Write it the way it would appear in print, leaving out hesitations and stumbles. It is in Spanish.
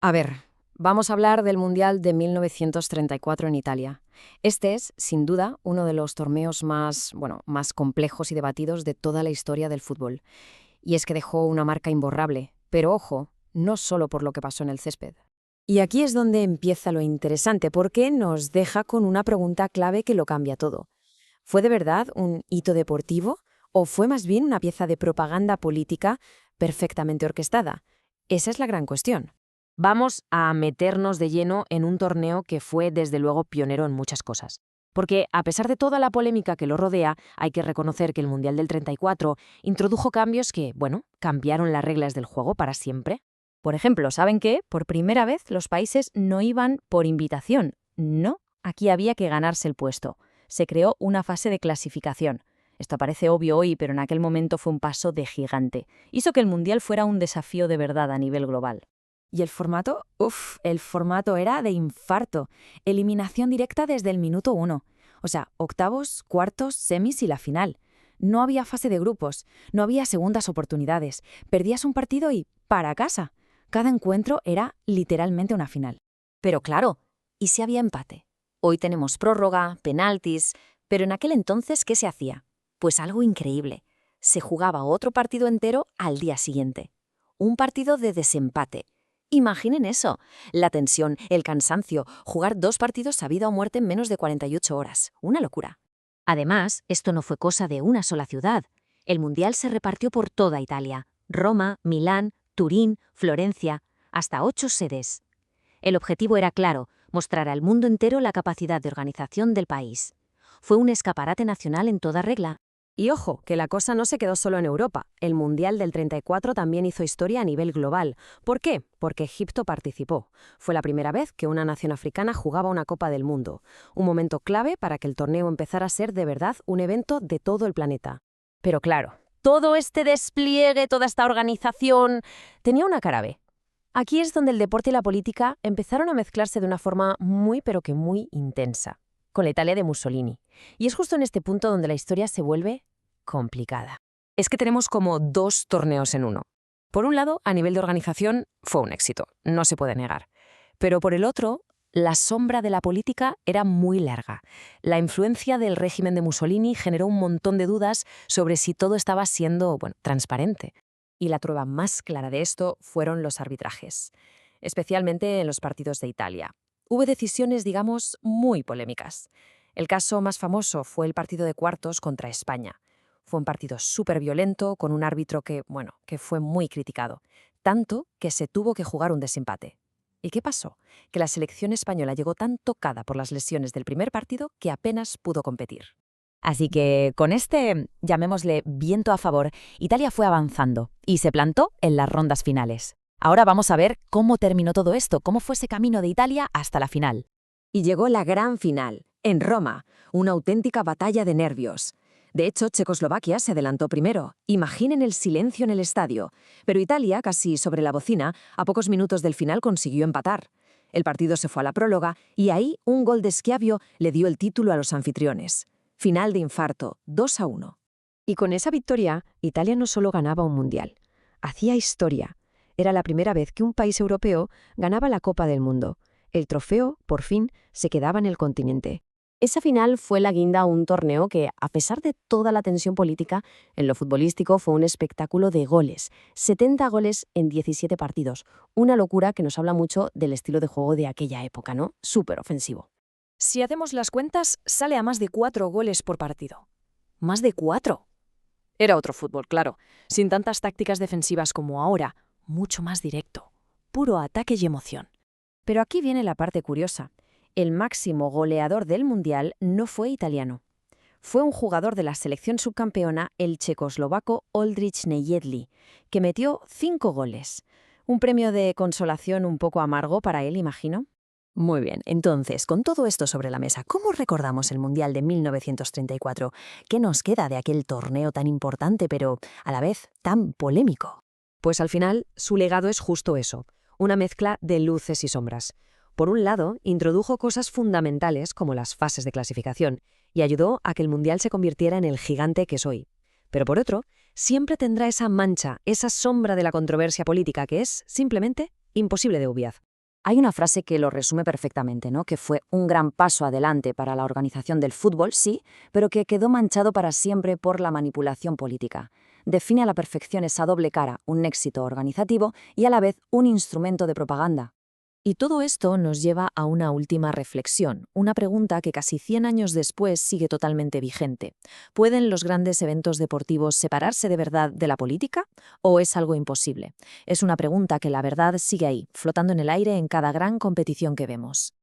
A ver, vamos a hablar del Mundial de 1934 en Italia. Este es, sin duda, uno de los torneos más complejos y debatidos de toda la historia del fútbol. Y es que dejó una marca imborrable, pero ojo, no solo por lo que pasó en el césped. Y aquí es donde empieza lo interesante, porque nos deja con una pregunta clave que lo cambia todo. ¿Fue de verdad un hito deportivo o fue más bien una pieza de propaganda política perfectamente orquestada? Esa es la gran cuestión. Vamos a meternos de lleno en un torneo que fue desde luego pionero en muchas cosas. Porque a pesar de toda la polémica que lo rodea, hay que reconocer que el Mundial del 34 introdujo cambios que, cambiaron las reglas del juego para siempre. Por ejemplo, ¿saben qué? Por primera vez los países no iban por invitación. No, aquí había que ganarse el puesto. Se creó una fase de clasificación. Esto parece obvio hoy, pero en aquel momento fue un paso de gigante. Hizo que el Mundial fuera un desafío de verdad a nivel global. ¿Y el formato? El formato era de infarto. Eliminación directa desde el minuto 1. O sea, octavos, cuartos, semis y la final. No había fase de grupos, no había segundas oportunidades. Perdías un partido y para casa. Cada encuentro era literalmente una final. Pero claro, ¿y si había empate? Hoy tenemos prórroga, penaltis, pero en aquel entonces, ¿qué se hacía? Pues algo increíble. Se jugaba otro partido entero al día siguiente. Un partido de desempate. Imaginen eso, la tensión, el cansancio, jugar dos partidos a vida o muerte en menos de 48 horas. Una locura. Además, esto no fue cosa de una sola ciudad. El Mundial se repartió por toda Italia. Roma, Milán, Turín, Florencia, hasta 8 sedes. El objetivo era claro, mostrar al mundo entero la capacidad de organización del país. Fue un escaparate nacional en toda regla. Y ojo, que la cosa no se quedó solo en Europa. El Mundial del 34 también hizo historia a nivel global. ¿Por qué? Porque Egipto participó. Fue la primera vez que una nación africana jugaba una Copa del Mundo. Un momento clave para que el torneo empezara a ser de verdad un evento de todo el planeta. Pero claro, todo este despliegue, toda esta organización, tenía una cara B. Aquí es donde el deporte y la política empezaron a mezclarse de una forma muy pero que muy intensa, con la Italia de Mussolini. Y es justo en este punto donde la historia se vuelve complicada. Es que tenemos como dos torneos en uno. Por un lado, a nivel de organización, fue un éxito, no se puede negar. Pero por el otro, la sombra de la política era muy larga. La influencia del régimen de Mussolini generó un montón de dudas sobre si todo estaba siendo, transparente. Y la prueba más clara de esto fueron los arbitrajes, especialmente en los partidos de Italia. Hubo decisiones, digamos, muy polémicas. El caso más famoso fue el partido de cuartos contra España. Fue un partido súper violento, con un árbitro que fue muy criticado, tanto que se tuvo que jugar un desempate. ¿Y qué pasó? Que la selección española llegó tan tocada por las lesiones del primer partido que apenas pudo competir. Así que con este, llamémosle viento a favor, Italia fue avanzando y se plantó en las rondas finales. Ahora vamos a ver cómo terminó todo esto, cómo fue ese camino de Italia hasta la final. Y llegó la gran final, en Roma, una auténtica batalla de nervios. De hecho, Checoslovaquia se adelantó primero. Imaginen el silencio en el estadio. Pero Italia, casi sobre la bocina, a pocos minutos del final consiguió empatar. El partido se fue a la próloga y ahí un gol de Schiavio le dio el título a los anfitriones. Final de infarto, 2-1. Y con esa victoria, Italia no solo ganaba un mundial, hacía historia. Era la primera vez que un país europeo ganaba la Copa del Mundo. El trofeo, por fin, se quedaba en el continente. Esa final fue la guinda a un torneo que, a pesar de toda la tensión política, en lo futbolístico fue un espectáculo de goles. 70 goles en 17 partidos. Una locura que nos habla mucho del estilo de juego de aquella época, ¿no? Súper ofensivo. Si hacemos las cuentas, sale a más de 4 goles por partido. ¡Más de 4! Era otro fútbol, claro, sin tantas tácticas defensivas como ahora, mucho más directo. Puro ataque y emoción. Pero aquí viene la parte curiosa. El máximo goleador del Mundial no fue italiano. Fue un jugador de la selección subcampeona, el checoslovaco Oldrich Nejedly, que metió 5 goles. Un premio de consolación un poco amargo para él, imagino. Muy bien, entonces, con todo esto sobre la mesa, ¿cómo recordamos el Mundial de 1934? ¿Qué nos queda de aquel torneo tan importante, pero a la vez tan polémico? Pues al final, su legado es justo eso, una mezcla de luces y sombras. Por un lado, introdujo cosas fundamentales como las fases de clasificación y ayudó a que el Mundial se convirtiera en el gigante que es hoy. Pero por otro, siempre tendrá esa mancha, esa sombra de la controversia política que es, simplemente, imposible de obviar. Hay una frase que lo resume perfectamente, ¿no? Que fue un gran paso adelante para la organización del fútbol, sí, pero que quedó manchado para siempre por la manipulación política. Define a la perfección esa doble cara, un éxito organizativo y a la vez un instrumento de propaganda. Y todo esto nos lleva a una última reflexión, una pregunta que casi 100 años después sigue totalmente vigente. ¿Pueden los grandes eventos deportivos separarse de verdad de la política? ¿O es algo imposible? Es una pregunta que la verdad sigue ahí, flotando en el aire en cada gran competición que vemos.